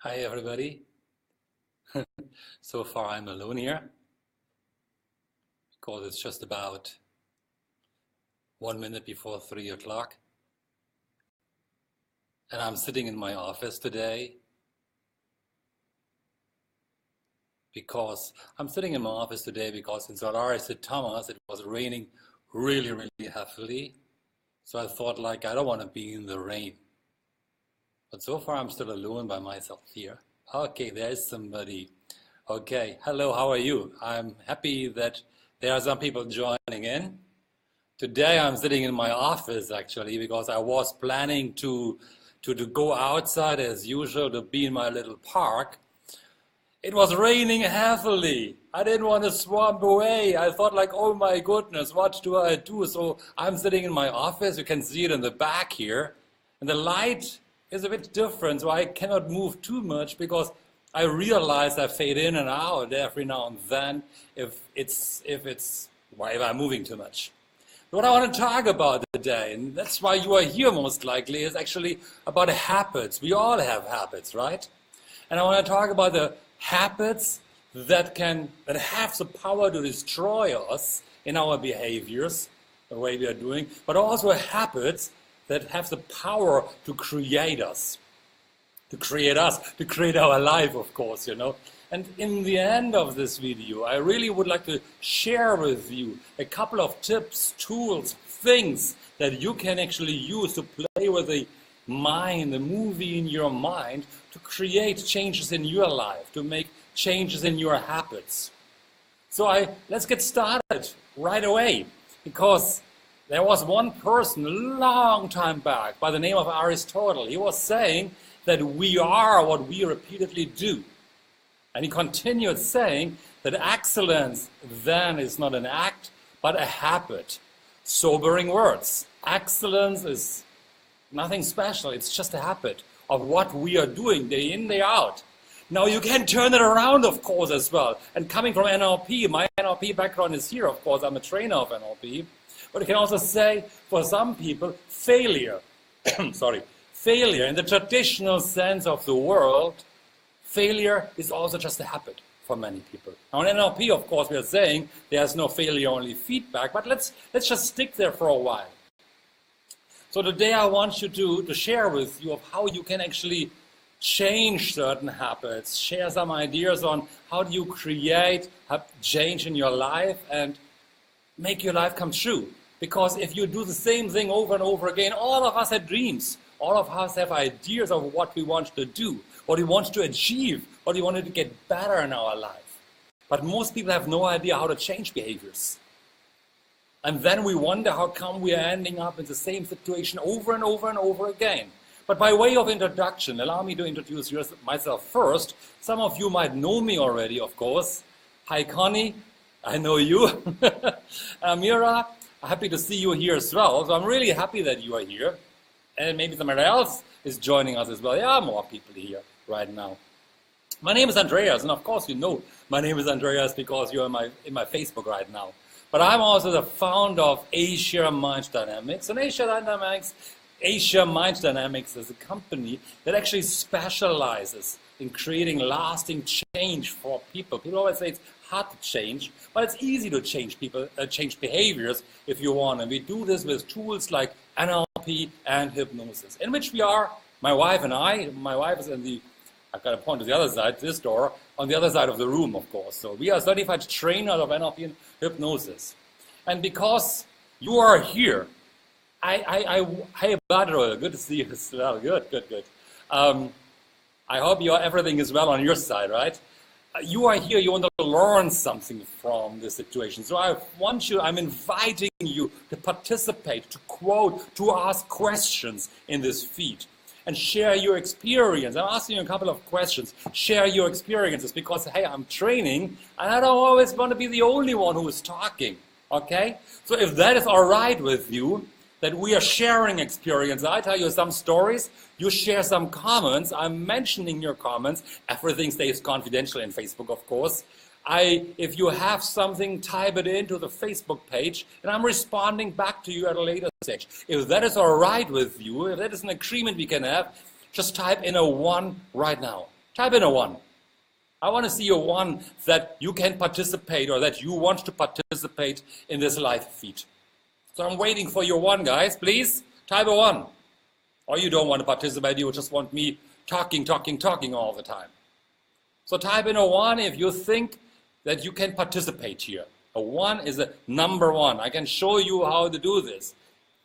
Hi everybody. So far I'm alone here because it's just about 1 minute before 3 o'clock and I'm sitting in my office today because in Solaris at Thomas it was raining really heavily. So I thought I don't want to be in the rain. But so far I'm still alone by myself here. Okay, there's somebody. Okay, hello, how are you? I'm happy that there are some people joining in. Today I'm sitting in my office actually because I was planning to go outside as usual to be in my little park. It was raining heavily. I didn't want to swamp away. I thought oh my goodness, what do I do? So I'm sitting in my office. You can see it in the back here. And the light is a bit different, so I cannot move too much because I realize I fade in and out every now and then if I'm moving too much. What I want to talk about today, and that's why you are here most likely, is actually about habits. We all have habits, right? And I want to talk about the habits that have the power to destroy us in our behaviors, the way we are doing, but also habits that have the power to create us, to create our life, of course, And in the end of this video, I really would like to share with you a couple of tips, tools, things that you can actually use to play with the mind, the movie in your mind, to create changes in your life, to make changes in your habits. So let's get started right away, because there was one person a long time back by the name of Aristotle. He was saying that we are what we repeatedly do. And he continued saying that excellence then is not an act, but a habit. Sobering words. Excellence is nothing special. It's just a habit of what we are doing day in, day out. Now you can turn it around, of course, as well. And coming from NLP, my NLP background is here, of course. I'm a trainer of NLP. But you can also say, for some people, failure. Failure in the traditional sense of the world, failure is also just a habit for many people. Now in NLP, of course, we are saying there's no failure, only feedback. But let's just stick there for a while. So today I want you to share with you of how you can actually change certain habits, share some ideas on how do you create change in your life and make your life come true. Because if you do the same thing over and over again, all of us have dreams. All of us have ideas of what we want to do, what we want to achieve, what we want to get better in our life. But most people have no idea how to change behaviors. And then we wonder how come we are ending up in the same situation over and over and over again. But by way of introduction, allow me to introduce myself first. Some of you might know me already, of course. Hi, Connie. I know you. Mira. Happy to see you here as well. So I'm really happy that you are here. And maybe somebody else is joining us as well. There are more people here right now. My name is Andreas, and of course you know my name is Andreas because you're in my Facebook right now. But I'm also the founder of Asia Mind Dynamics. And Asia Mind Dynamics is a company that actually specializes in creating lasting change for people. People always say it's hard to change, but it's easy to change behaviors if you want. And we do this with tools like NLP and hypnosis, in which we are, my wife and I. My wife is I've got to point to the other side, this door, on the other side of the room, of course. So we are certified trainers of NLP and hypnosis. And because you are here, hey, Badro, good to see you as well. Good. I hope everything is well on your side, right? You are here, you want to learn something from this situation. So I'm inviting you to participate, to quote, to ask questions in this feed and share your experience. I'm asking you a couple of questions. Share your experiences because, hey, I'm training and I don't always want to be the only one who is talking, okay? So if that is all right with you, that we are sharing experience. I tell you some stories, you share some comments, I'm mentioning your comments. Everything stays confidential in Facebook, of course. If you have something, type it into the Facebook page, and I'm responding back to you at a later stage. If that is all right with you, if that is an agreement we can have, just type in a 1 right now. Type in a 1. I want to see a 1 that you can participate or that you want to participate in this live feed. So I'm waiting for your 1, guys. Please type a 1. Or you don't want to participate, you just want me talking all the time. So type in a 1 if you think that you can participate here. A 1 is a number 1. I can show you how to do this.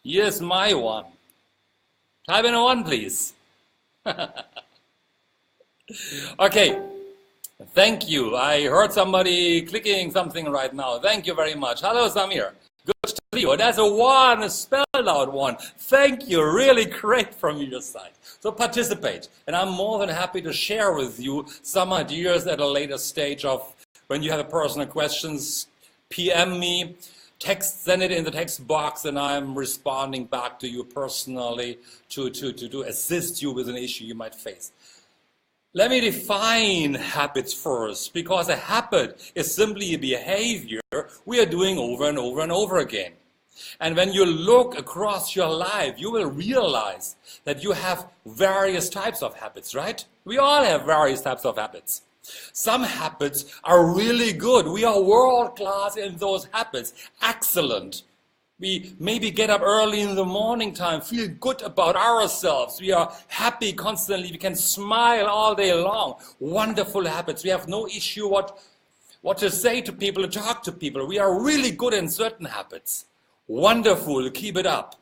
Here's my 1. Type in a 1, please. Okay. Thank you. I heard somebody clicking something right now. Thank you very much. Hello, Samir. Good to see you. That's a 1, a spelled out 1. Thank you. Really great from your side. So participate. And I'm more than happy to share with you some ideas at a later stage of when you have personal questions. PM me, send it in the text box, and I'm responding back to you personally to assist you with an issue you might face. Let me define habits first, because a habit is simply a behavior we are doing over and over and over again. And when you look across your life, you will realize that you have various types of habits, right? We all have various types of habits. Some habits are really good. We are world class in those habits. Excellent. We maybe get up early in the morning time, feel good about ourselves. We are happy constantly. We can smile all day long. Wonderful habits. We have no issue what to say to people, to talk to people. We are really good in certain habits. Wonderful. Keep it up.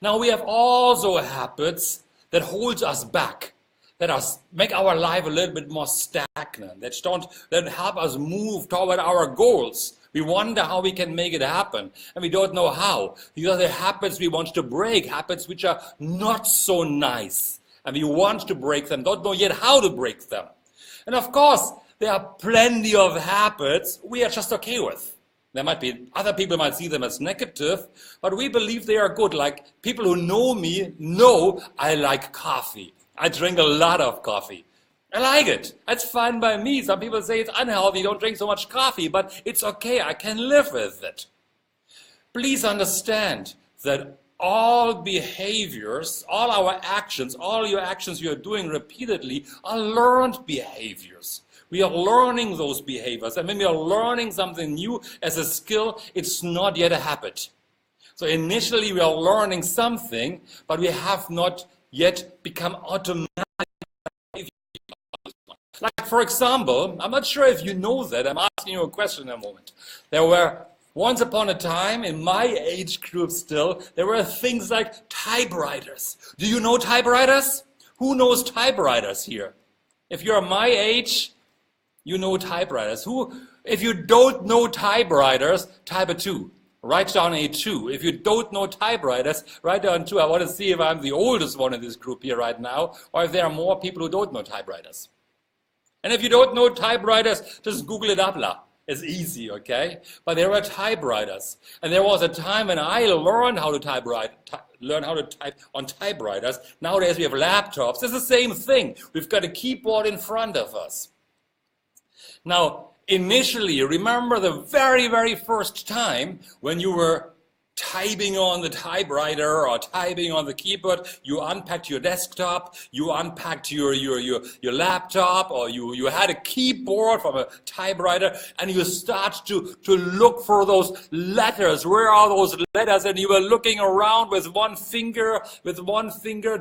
Now we have also habits that hold us back, that make our life a little bit more stagnant, that help us move toward our goals. We wonder how we can make it happen, and we don't know how. These are the habits we want to break, habits which are not so nice, and we want to break them, don't know yet how to break them. And of course, there are plenty of habits we are just okay with. There might be, other people might see them as negative, but we believe they are good. Like people who know me know I like coffee. I drink a lot of coffee. I like it. That's fine by me. Some people say it's unhealthy, don't drink so much coffee, but it's okay. I can live with it. Please understand that all behaviors, all our actions, all your actions you're doing repeatedly are learned behaviors. We are learning those behaviors. And when we are learning something new as a skill, it's not yet a habit. So initially we are learning something, but we have not yet become automatic. Like, for example, I'm not sure if you know that, I'm asking you a question in a moment. There were, once upon a time, in my age group still, there were things like typewriters. Do you know typewriters? Who knows typewriters here? If you're my age, you know typewriters. If you don't know typewriters, type a 2. Write down a 2. If you don't know typewriters, write down 2. I want to see if I'm the oldest one in this group here right now, or if there are more people who don't know typewriters. And if you don't know typewriters, just Google it up. It's easy, okay? But there were typewriters. And there was a time when I learned how to type on typewriters. Nowadays we have laptops. It's the same thing. We've got a keyboard in front of us. Now, initially, remember the very, very first time when you were typing on the typewriter or typing on the keyboard, you unpacked your desktop, you unpacked your laptop, or you had a keyboard from a typewriter, and you start to look for those letters. Where are those letters? And you were looking around with one finger,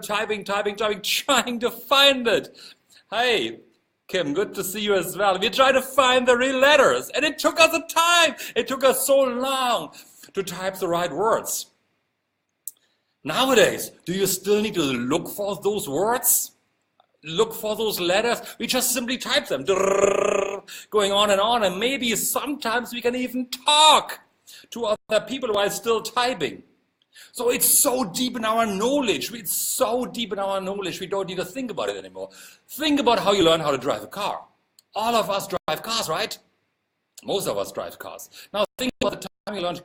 typing, trying to find it. Hey, Kim, good to see you as well. We tried to find the real letters, and it took us a time. It took us so long to type the right words. Nowadays, do you still need to look for those words? Look for those letters? We just simply type them, going on, and maybe sometimes we can even talk to other people while still typing. So it's so deep in our knowledge. We don't need to think about it anymore. Think about how you learn how to drive a car. All of us drive cars, right? Most of us drive cars. Now think about the time you learned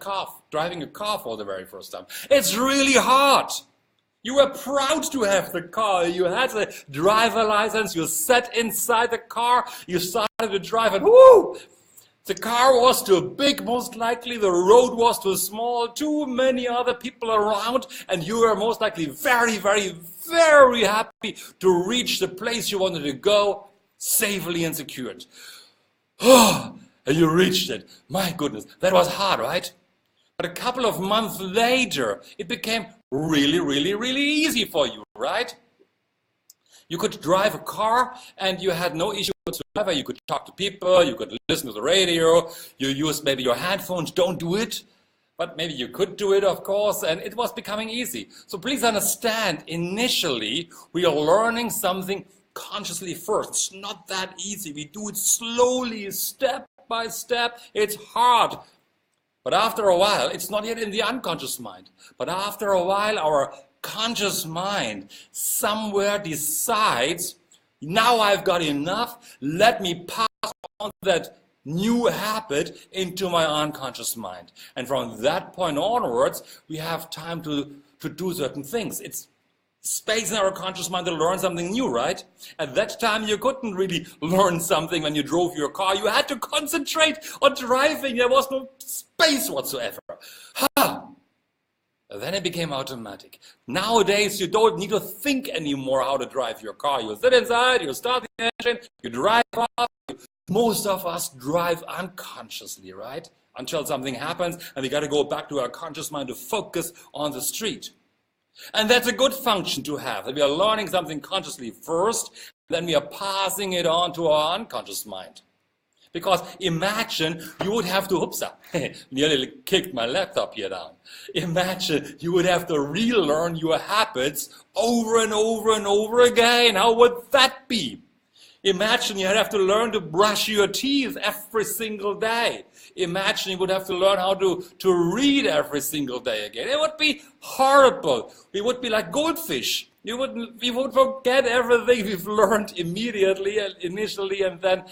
driving a car for the very first time. It's really hard. You were proud to have the car. You had the driver license. You sat inside the car. You started to drive, and whoo! The car was too big, most likely. The road was too small. Too many other people around, and you were most likely very, very, very happy to reach the place you wanted to go safely and secured. And you reached it. My goodness, that was hard, right? But a couple of months later, it became really, really, really easy for you, right? You could drive a car and you had no issue whatsoever. You could talk to people, you could listen to the radio, you used maybe your headphones. Don't do it. But maybe you could do it, of course, and it was becoming easy. So please understand, initially, we are learning something consciously first. It's not that easy. We do it slowly, step by step. It's hard. But after a while, it's not yet in the unconscious mind. But after a while, our conscious mind somewhere decides, now I've got enough. Let me pass on that new habit into my unconscious mind. And from that point onwards, we have time to do certain things. It's space in our conscious mind to learn something new, right? At that time, you couldn't really learn something when you drove your car. You had to concentrate on driving. There was no space whatsoever. Then it became automatic. Nowadays, you don't need to think anymore how to drive your car. You sit inside, you start the engine, you drive off. Most of us drive unconsciously, right? Until something happens and we got to go back to our conscious mind to focus on the street. And that's a good function to have, that we are learning something consciously first, then we are passing it on to our unconscious mind. Because imagine you would have to, nearly kicked my laptop here down. Imagine you would have to relearn your habits over and over and over again. How would that be? Imagine you'd have to learn to brush your teeth every single day. Imagine you would have to learn how to read every single day again. It would be horrible. We would be like goldfish. We would forget everything we've learned immediately and initially, and then,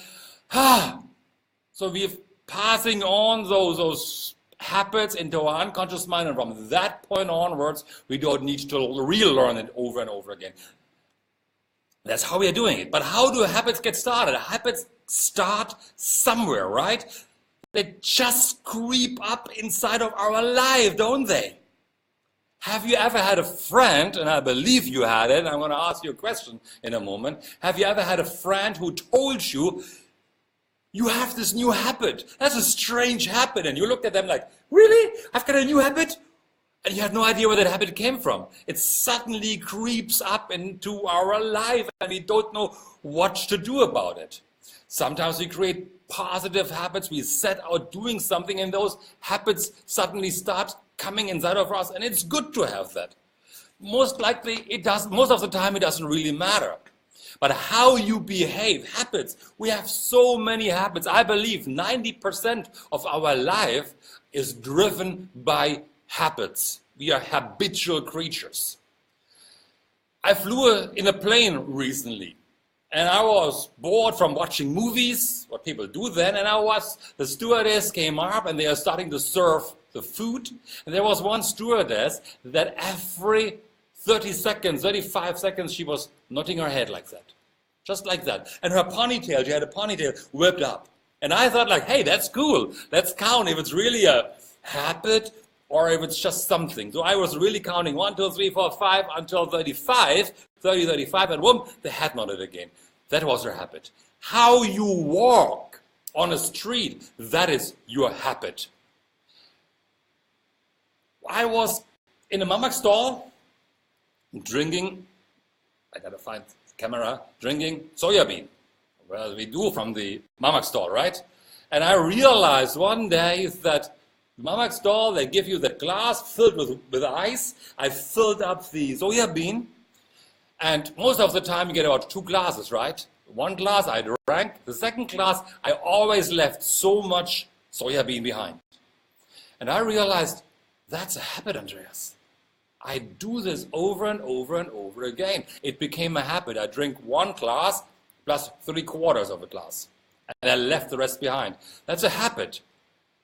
so we're passing on those habits into our unconscious mind, and from that point onwards, we don't need to relearn it over and over again. That's how we are doing it. But how do habits get started? Habits start somewhere, right? They just creep up inside of our life, don't they? Have you ever had a friend, and I believe you had it, and I'm going to ask you a question in a moment. Have you ever had a friend who told you, you have this new habit? That's a strange habit. And you looked at them like, really? I've got a new habit? And you had no idea where that habit came from. It suddenly creeps up into our life and we don't know what to do about it. Sometimes we create positive habits. We set out doing something and those habits suddenly start coming inside of us, and it's good to have that. Most likely it doesn't. Most of the time it doesn't really matter. But how you behave, habits. We have so many habits. I believe 90% of our life is driven by habits. We are habitual creatures. I flew in a plane recently, and I was bored from watching movies, what people do then, and the stewardess came up and they are starting to serve the food, and there was one stewardess that every 30 seconds, 35 seconds, she was nodding her head like that. Just like that. And her ponytail, she had a ponytail whipped up. And I thought like, hey, that's cool. Let's count if it's really a habit or if it's just something. So I was really counting 1, 2, 3, 4, 5 until 35, 30, 35, and boom, the head nodded again. That was her habit. How you walk on a street, that is your habit. I was in a mama stall drinking, I gotta find the camera, drinking soya bean. Well, we do from the mama stall, right? And I realized one day that mama stall, they give you that glass filled with ice. I filled up the soya bean, and most of the time you get about 2 glasses, right? One glass I drank, the second glass I always left so much soya bean behind. And I realized that's a habit, Andreas. I do this over and over and over again. It became a habit. I drink 1 glass plus 3/4 of a glass, and I left the rest behind. That's a habit.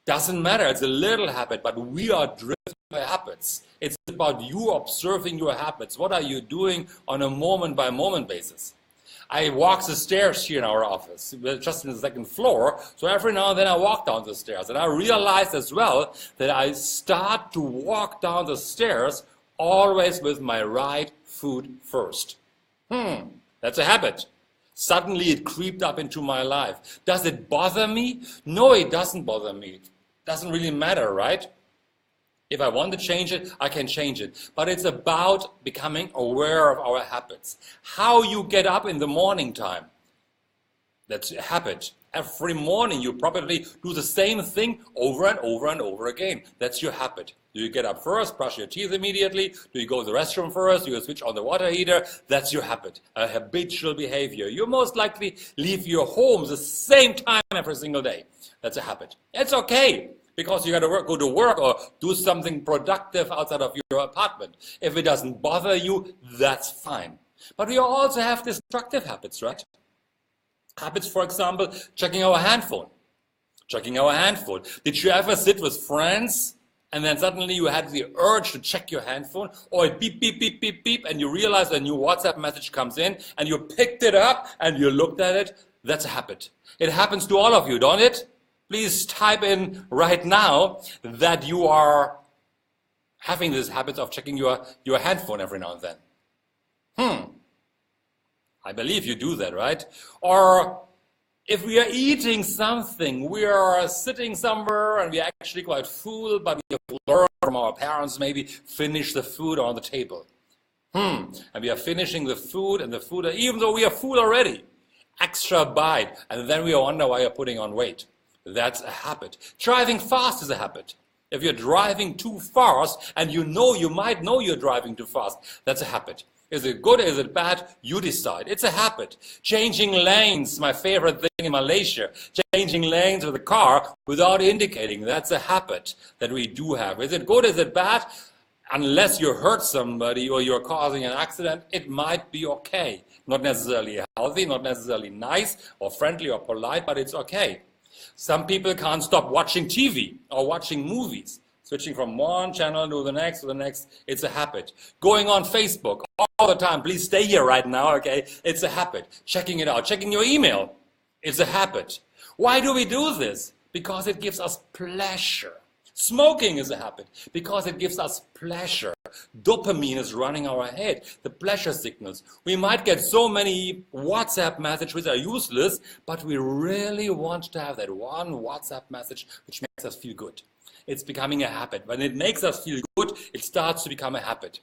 Doesn't matter, it's a little habit, but we are driven by habits. It's about you observing your habits. What are you doing on a moment-by-moment basis? I walk the stairs here in our office. We're just in the 2nd floor, so every now and then I walk down the stairs. And I realized as well that I start to walk down the stairs always with my right food first. That's a habit. Suddenly it creeped up into my life. Does it bother me? No, it doesn't bother me. It doesn't really matter, right? If I want to change it, I can change it. But it's about becoming aware of our habits. How you get up in the morning time. That's a habit. Every morning you probably do the same thing over and over and over again. That's your habit. Do you get up first, brush your teeth immediately? Do you go to the restroom first? Do you switch on the water heater? That's your habit, a habitual behavior. You most likely leave your home the same time every single day. That's a habit. It's okay, because you got to go to work or do something productive outside of your apartment. If it doesn't bother you, that's fine. But we also have destructive habits, right? Habits, for example, checking our handphone. Checking our handphone. Did you ever sit with friends and then suddenly you had the urge to check your handphone, or it beep, beep, beep, beep, beep, and you realize a new WhatsApp message comes in and you picked it up and you looked at it? That's a habit. It happens to all of you, don't it? Please type in right now that you are having this habit of checking your handphone every now and then. I believe you do that, right? Or if we are eating something, we are sitting somewhere and we are actually quite full, but we have learned from our parents maybe finish the food on the table. And we are finishing the food, and the food, even though we are full already, extra bite, and then we wonder why you're putting on weight. That's a habit. Driving fast is a habit. If you're driving too fast and you might know you're driving too fast, that's a habit. Is it good? Is it bad? You decide. It's a habit. Changing lanes, my favorite thing in Malaysia. Changing lanes with a car without indicating. That's a habit that we do have. Is it good? Is it bad? Unless you hurt somebody or you're causing an accident, it might be okay. Not necessarily healthy, not necessarily nice or friendly or polite, but it's okay. Some people can't stop watching TV or watching movies. Switching from one channel to the next, it's a habit. Going on Facebook all the time, please stay here right now, okay? It's a habit. Checking it out, checking your email, it's a habit. Why do we do this? Because it gives us pleasure. Smoking is a habit because it gives us pleasure. Dopamine is running our head, the pleasure signals. We might get so many WhatsApp messages which are useless, but we really want to have that one WhatsApp message which makes us feel good. It's becoming a habit. When it makes us feel good, it starts to become a habit.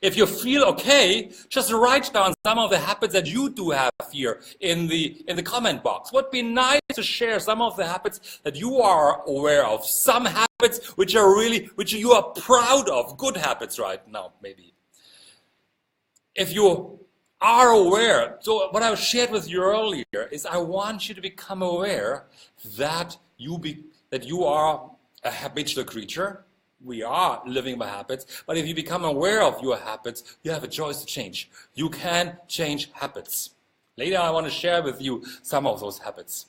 If you feel okay, just write down some of the habits that you do have here in the comment box. Would be nice to share some of the habits that you are aware of. Some habits which you are proud of. Good habits right now, maybe. If you are aware, so what I shared with you earlier is I want you to become aware that you are a habitual creature. We are living by habits, but if you become aware of your habits, you have a choice to change. You can change habits. Later, I want to share with you some of those habits.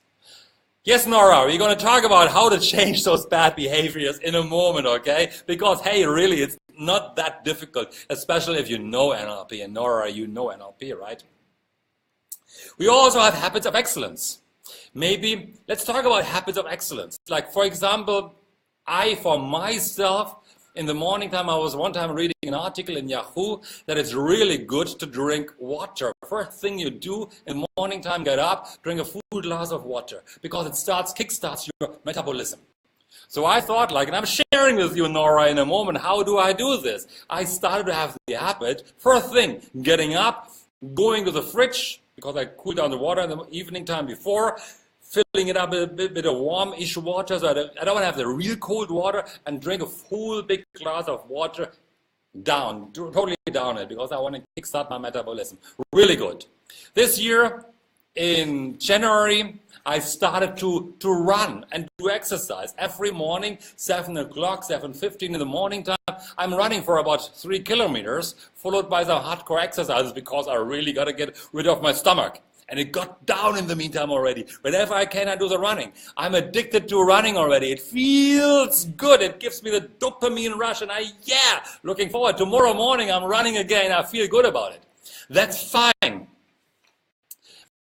Yes, Nora, we're going to talk about how to change those bad behaviors in a moment, okay? Because, hey, really, it's not that difficult, especially if you know NLP. And Nora, you know NLP, right? We also have habits of excellence. Maybe, let's talk about habits of excellence. Like, for example, for myself, in the morning time, I was one time reading an article in Yahoo that it's really good to drink water. First thing you do in the morning time, get up, drink a full glass of water, because it kickstarts your metabolism. So I thought, and I'm sharing with you, Nora, in a moment, how do I do this? I started to have the habit, first thing, getting up, going to the fridge, because I cool down the water in the evening time before, filling it up with a bit of warm-ish water, so I don't want to have the real cold water, and drink a full big glass of water totally down it, because I want to kickstart my metabolism. Really good. This year, in January, I started to run and do exercise. Every morning, 7 o'clock, 7:15 in the morning time, I'm running for about 3 kilometers, followed by some hardcore exercises, because I really got to get rid of my stomach. And it got down in the meantime already. Whenever I can, I do the running. I'm addicted to running already. It feels good. It gives me the dopamine rush. And looking forward. Tomorrow morning, I'm running again. I feel good about it. That's fine.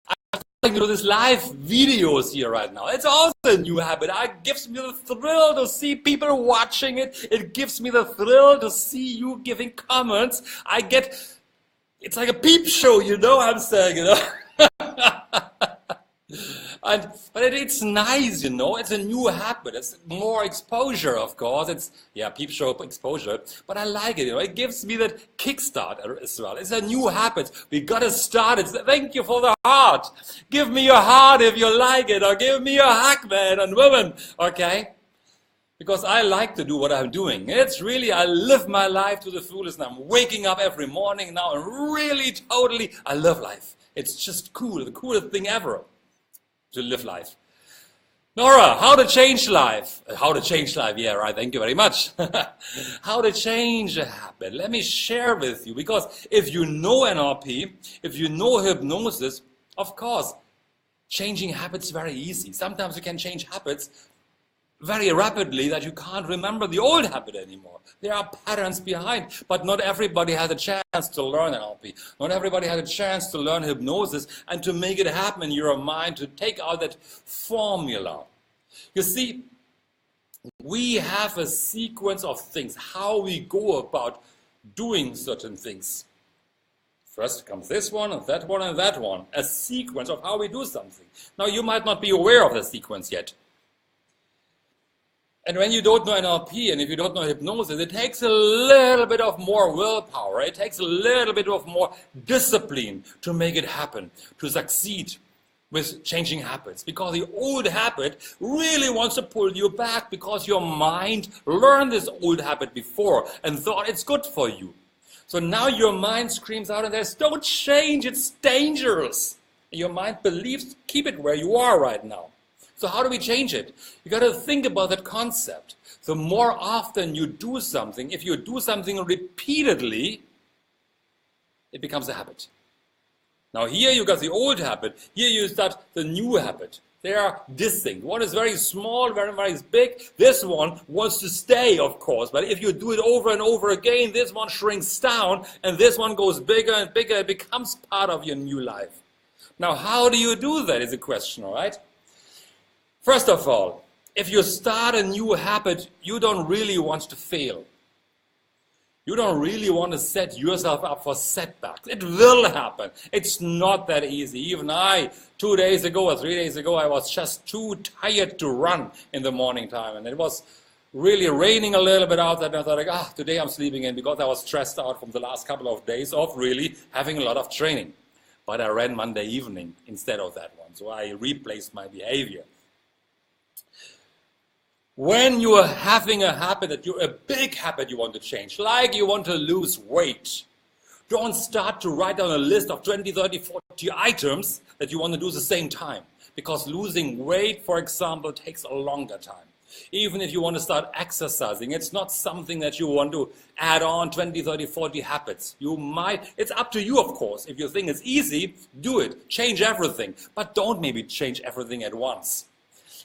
I have to to do this live videos here right now. It's also a new habit. It gives me the thrill to see people watching it. It gives me the thrill to see you giving comments. It's like a peep show, you know what I'm saying, you know? But it's nice, you know. It's a new habit. It's more exposure, of course. It's, yeah, peep show exposure. But I like it, you know. It gives me that kickstart as well. It's a new habit. We got to start it. Thank you for the heart. Give me your heart if you like it. Or give me a hug, man and women. Okay? Because I like to do what I'm doing. It's really, I live my life to the fullest. And I'm waking up every morning now and really, totally, I love life. It's just cool. The coolest thing ever. To live life. Nora, how to change life? How to change life? Yeah, right. Thank you very much. How to change a habit? Let me share with you. Because if you know NLP, if you know hypnosis, of course, changing habits is very easy. Sometimes you can change habits very rapidly that you can't remember the old habit anymore. There are patterns behind, but not everybody has a chance to learn NLP. Not everybody has a chance to learn hypnosis and to make it happen in your mind, to take out that formula. You see, we have a sequence of things, how we go about doing certain things. First comes this one, and that one, and that one. A sequence of how we do something. Now, you might not be aware of the sequence yet. And when you don't know NLP and if you don't know hypnosis, it takes a little bit of more willpower. It takes a little bit of more discipline to make it happen, to succeed with changing habits. Because the old habit really wants to pull you back because your mind learned this old habit before and thought it's good for you. So now your mind screams out and says, don't change, it's dangerous. And your mind believes, keep it where you are right now. So how do we change it? You got to think about that concept. So more often you do something, if you do something repeatedly, it becomes a habit. Now here you got the old habit, here you start the new habit. They are distinct. One is very small, very, very big. This one wants to stay, of course. But if you do it over and over again, this one shrinks down and this one goes bigger and bigger. It becomes part of your new life. Now how do you do that is the question, all right? First of all, if you start a new habit, you don't really want to fail. You don't really want to set yourself up for setbacks. It will happen. It's not that easy. Even 2 days ago or 3 days ago, I was just too tired to run in the morning time. And it was really raining a little bit out there. And I thought, like, today I'm sleeping in because I was stressed out from the last couple of days of really having a lot of training. But I ran Monday evening instead of that one. So I replaced my behavior. When you are having a habit, a big habit you want to change, like you want to lose weight, don't start to write down a list of 20, 30, 40 items that you want to do at the same time. Because losing weight, for example, takes a longer time. Even if you want to start exercising, it's not something that you want to add on 20, 30, 40 habits. You might, it's up to you, of course. If you think it's easy, do it. Change everything. But don't maybe change everything at once.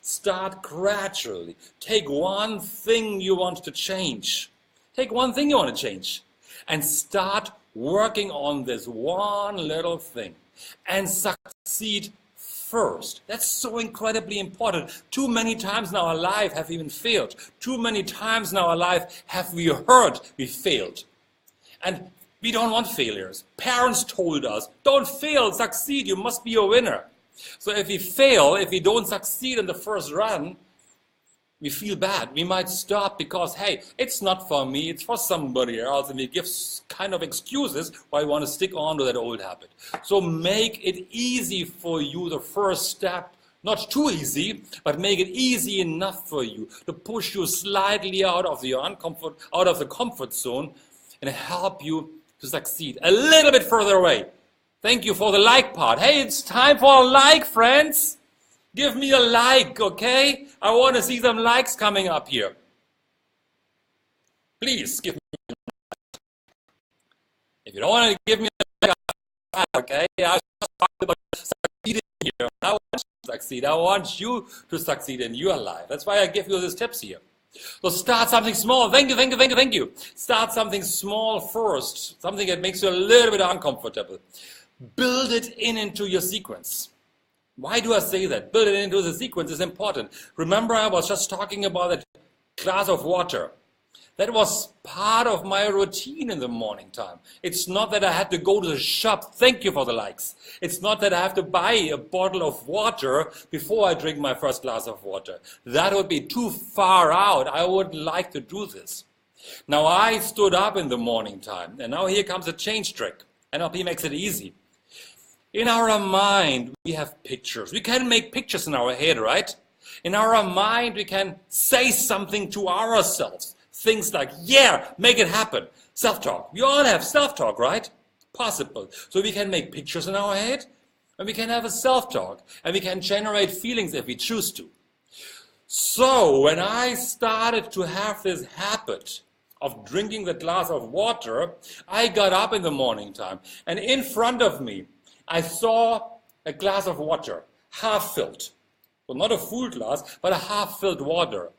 Start gradually. Take one thing you want to change. Take one thing you want to change. And start working on this one little thing. And succeed first. That's so incredibly important. Too many times in our life have we even failed. Too many times in our life have we heard we failed. And we don't want failures. Parents told us, don't fail, succeed, you must be a winner. So if we fail, if we don't succeed in the first run, we feel bad. We might stop because, hey, it's not for me, it's for somebody else. And we give kind of excuses why we want to stick on to that old habit. So make it easy for you, the first step. Not too easy, but make it easy enough for you to push you slightly out of the comfort zone and help you to succeed a little bit further away. Thank you for the like part. Hey, it's time for a like, friends. Give me a like, okay? I want to see some likes coming up here. Please give me a like. If you don't want to give me a like, okay? I just talked about succeeding here. I want you to succeed. I want you to succeed in your life. That's why I give you these tips here. So start something small. Thank you, thank you, thank you, thank you. Start something small first. Something that makes you a little bit uncomfortable. Build it into your sequence. Why do I say that? Build it into the sequence is important. Remember, I was just talking about that glass of water. That was part of my routine in the morning time. It's not that I had to go to the shop. Thank you for the likes. It's not that I have to buy a bottle of water before I drink my first glass of water. That would be too far out. I wouldn't like to do this. Now I stood up in the morning time, and now here comes a change trick. NLP makes it easy. In our mind, we have pictures. We can make pictures in our head, right? In our mind, we can say something to ourselves. Things like, yeah, make it happen. Self-talk. We all have self-talk, right? Possible. So we can make pictures in our head, and we can have a self-talk, and we can generate feelings if we choose to. So when I started to have this habit of drinking the glass of water, I got up in the morning time, and in front of me, I saw a glass of water, half filled. Well, not a full glass, but a half-filled water.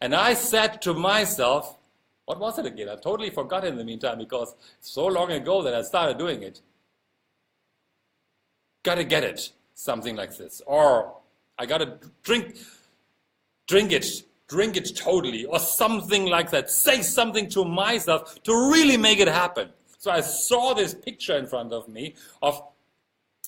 And I said to myself, what was it again? I totally forgot in the meantime because it's so long ago that I started doing it. Gotta get it, something like this. Or I gotta drink it totally, or something like that. Say something to myself to really make it happen. So I saw this picture in front of me of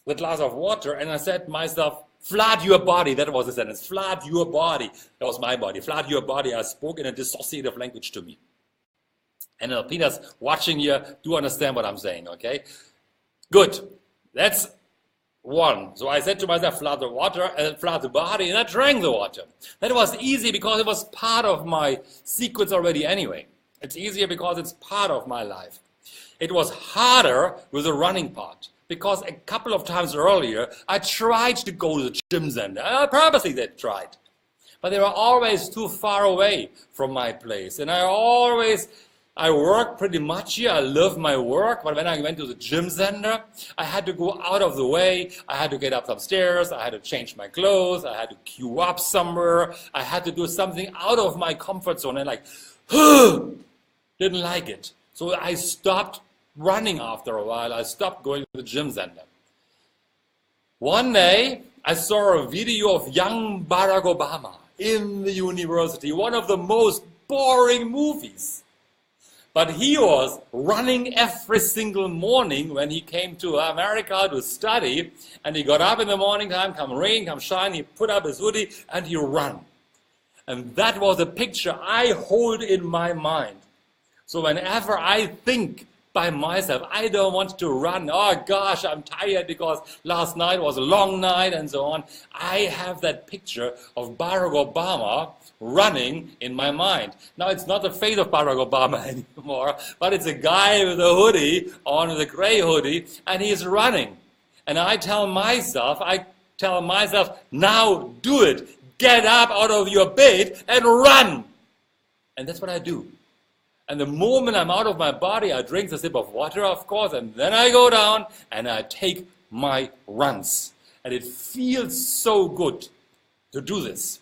the glass of water, and I said to myself, flood your body. That was the sentence. Flood your body. That was my body. Flood your body. I spoke in a dissociative language to me. And NLPers watching here do understand what I'm saying, okay? Good. That's one. So I said to myself, flood the water, flood the body, and I drank the water. That was easy because it was part of my sequence already anyway. It's easier because it's part of my life. It was harder with the running part. Because a couple of times earlier, I tried to go to the gym center. I purposely tried. But they were always too far away from my place. And I work pretty much here. I love my work. But when I went to the gym center, I had to go out of the way. I had to get up some stairs. I had to change my clothes. I had to queue up somewhere. I had to do something out of my comfort zone. And didn't like it. So I stopped running after a while. I stopped going to the gym center. One day, I saw a video of young Barack Obama in the university, one of the most boring movies. But he was running every single morning when he came to America to study, and he got up in the morning time, come rain, come shine, he put up his hoodie, and he ran. And that was a picture I hold in my mind. So whenever I think by myself, I don't want to run. Oh gosh, I'm tired because last night was a long night and so on. I have that picture of Barack Obama running in my mind. Now it's not the face of Barack Obama anymore, but it's a guy with a hoodie on, with a gray hoodie, and he's running. And I tell myself, now do it. Get up out of your bed and run. And that's what I do. And the moment I'm out of my body, I drink a sip of water, of course, and then I go down and I take my runs. And it feels so good to do this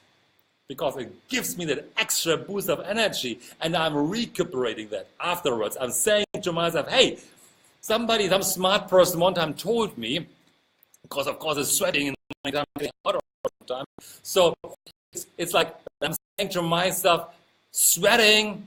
because it gives me that extra boost of energy, and I'm recuperating that afterwards. I'm saying to myself, hey, some smart person one time told me, because of course it's sweating in the morning time, out of the time. So it's like I'm saying to myself, sweating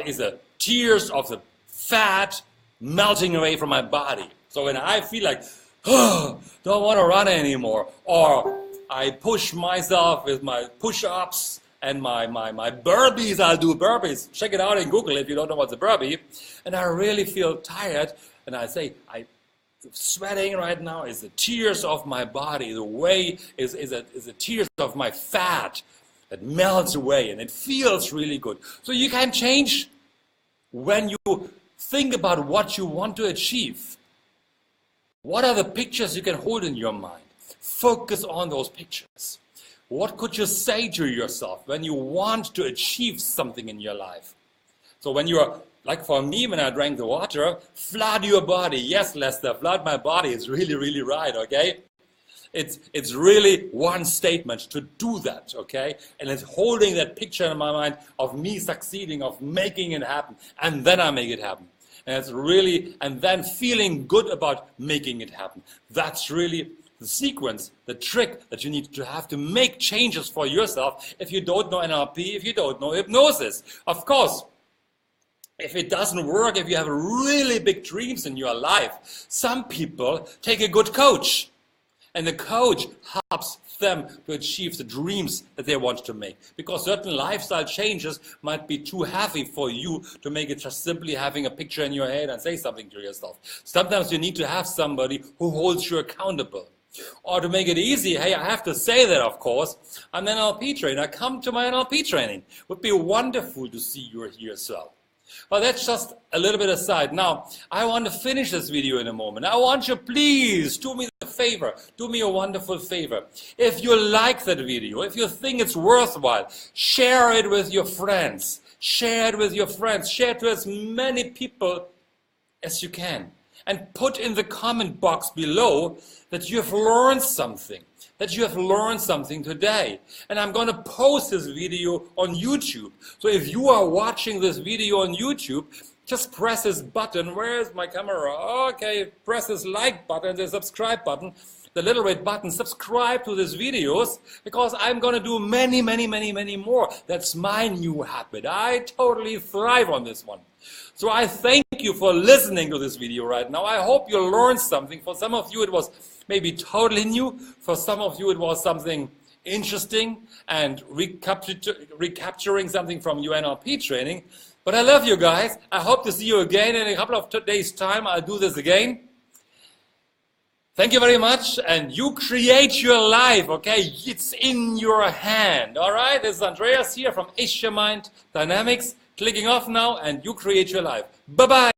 is the tears of the fat melting away from my body. So when I feel like, don't want to run anymore, or I push myself with my push-ups and my burpees, I'll do burpees. Check it out in Google if you don't know what's a burpee. And I really feel tired, and I say, sweating right now is the tears of my body. The way is the tears of my fat that melts away, and it feels really good. So you can change when you think about what you want to achieve. What are the pictures you can hold in your mind? Focus on those pictures. What could you say to yourself when you want to achieve something in your life? So when you're, like for me, when I drank the water, flood your body. Yes, Lester, flood my body is really, really right, okay? It's really one statement to do that, okay? And it's holding that picture in my mind of me succeeding, of making it happen, and then I make it happen. And it's really, and then feeling good about making it happen. That's really the sequence, the trick that you need to have to make changes for yourself if you don't know NLP, if you don't know hypnosis. Of course, if it doesn't work, if you have really big dreams in your life, some people take a good coach. And the coach helps them to achieve the dreams that they want to make. Because certain lifestyle changes might be too heavy for you to make it just simply having a picture in your head and say something to yourself. Sometimes you need to have somebody who holds you accountable. Or to make it easy, hey, I have to say that, of course, I'm an NLP trainer. Come to my NLP training. It would be wonderful to see you here as well. Well, that's just a little bit aside. Now, I want to finish this video in a moment. I want you, please, do me a favor. Do me a wonderful favor. If you like that video, if you think it's worthwhile, share it with your friends. Share it with your friends. Share it to as many people as you can. And put in the comment box below that you have learned something. That you have learned something today. And I'm going to post this video on YouTube. So if you are watching this video on YouTube, just press this button. Where is my camera? Okay, press this like button, the subscribe button, the little red button. Subscribe to these videos because I'm going to do many, many, many, many more. That's my new habit. I totally thrive on this one. So I thank you for listening to this video right now. I hope you learned something. For some of you it was maybe totally new. For some of you it was something interesting and recapturing something from your NLP training. But I love you guys. I hope to see you again in a couple of days' time. I'll do this again. Thank you very much. And you create your life, okay? It's in your hand, all right? This is Andreas here from Asia Mind Dynamics. Clicking off now and you create your life. Bye-bye.